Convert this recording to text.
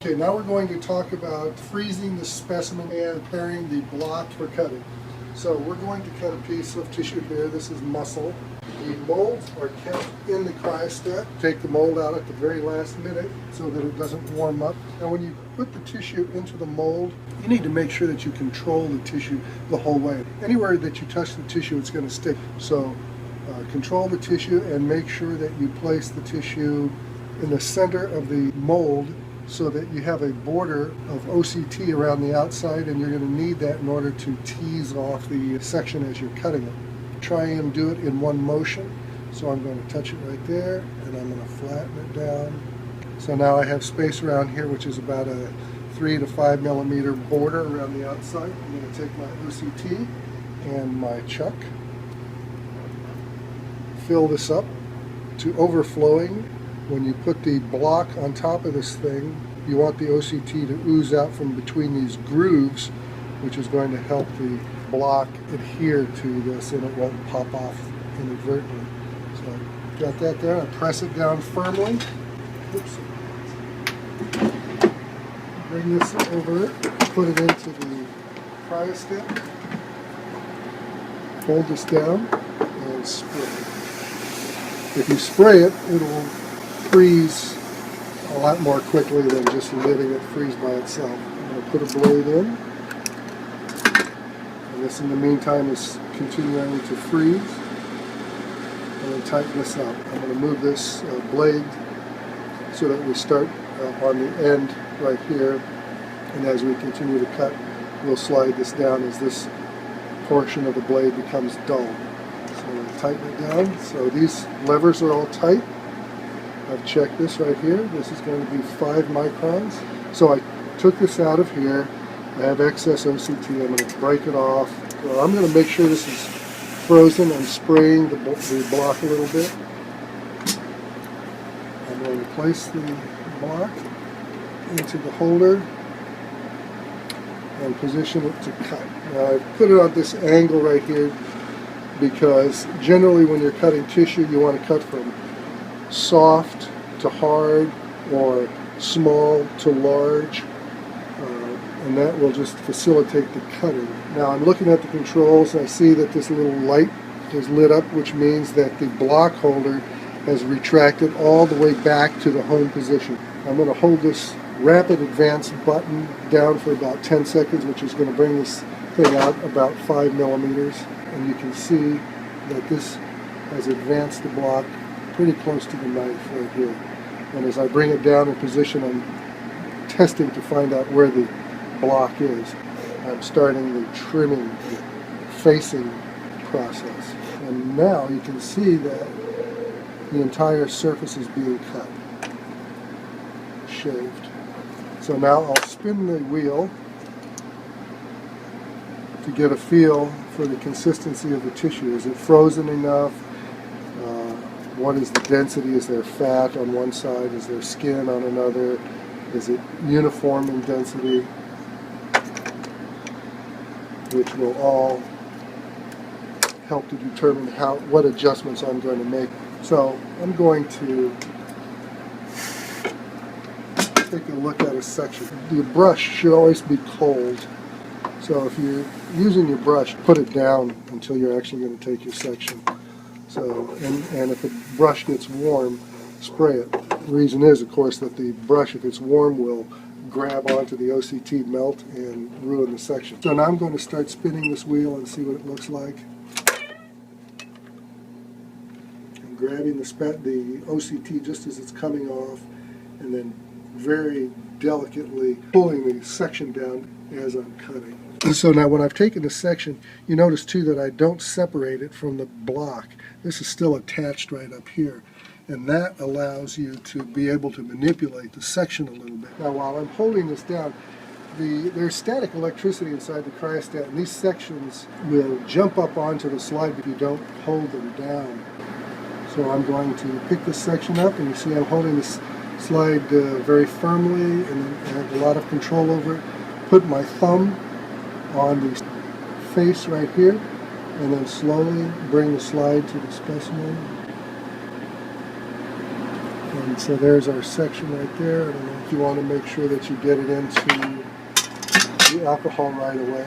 Okay, now we're going to talk about freezing the specimen and preparing the block for cutting. So we're going to cut a piece of tissue here. This is muscle. The molds are kept in the cryostat. Take the mold out at the very last minute so that it doesn't warm up. Now when you put the tissue into the mold, you need to make sure that you control the tissue the whole way. Anywhere that you touch the tissue, it's going to stick. So control the tissue and make sure that you place the tissue in the center of the mold so that you have a border of OCT around the outside, and you're going to need that in order to tease off the section as you're cutting it. Try and do it in one motion. So I'm going to touch it right there, and I'm going to flatten it down. So now I have space around here, which is about a 3 to 5 millimeter border around the outside. I'm going to take my OCT and my chuck, fill this up to overflowing. When you put the block on top of this thing, you want the OCT to ooze out from between these grooves, which is going to help the block adhere to this and it won't pop off inadvertently. So I've got that there. I press it down firmly. Oops. Bring this over, put it into the cryostat, hold this down, and spray. If you spray it, it'll freeze a lot more quickly than just letting it freeze by itself. I'm going to put a blade in, and this in the meantime is continuing to freeze. I'm going to tighten this up. I'm going to move this blade so that we start on the end right here, and as we continue to cut, we'll slide this down as this portion of the blade becomes dull. So I'm going to tighten it down. So these levers are all tight. I've checked this right here. This is going to be 5 microns. So I took this out of here. I have excess OCT. I'm going to break it off. So I'm going to make sure this is frozen. I'm spraying the block a little bit. I'm going to place the block into the holder and position it to cut. Now I've put it on this angle right here because generally when you're cutting tissue, you want to cut from soft to hard or small to large, and that will just facilitate the cutting. Now I'm looking at the controls and I see that this little light is lit up, which means that the block holder has retracted all the way back to the home position. I'm going to hold this rapid advance button down for about 10 seconds, which is going to bring this thing out about 5 millimeters, and you can see that this has advanced the block pretty close to the knife right here. And as I bring it down in position, I'm testing to find out where the block is. I'm starting the trimming, the facing process. And now you can see that the entire surface is being cut, shaved. So now I'll spin the wheel to get a feel for the consistency of the tissue. Is it frozen enough? What is the density? Is there fat on one side? Is there skin on another? Is it uniform in density? Which will all help to determine what adjustments I'm going to make. So I'm going to take a look at a section. The brush should always be cold. So if you're using your brush, put it down until you're actually going to take your section. So, and if the brush gets warm, spray it. The reason is, of course, that the brush, if it's warm, will grab onto the OCT, melt, and ruin the section. So now I'm going to start spinning this wheel and see what it looks like. I'm grabbing the OCT just as it's coming off, and then very delicately pulling the section down as I'm cutting. So now when I've taken this section, you notice too that I don't separate it from the block. This is still attached right up here, and that allows you to be able to manipulate the section a little bit. Now while I'm holding this down, there's static electricity inside the cryostat, and these sections will jump up onto the slide if you don't hold them down. So I'm going to pick this section up, and you see I'm holding this slide very firmly, and I have a lot of control over it. Put my thumb on the face right here, and then slowly bring the slide to the specimen And so there's our section right there. I don't know if you want to make sure that you get it into the alcohol right away.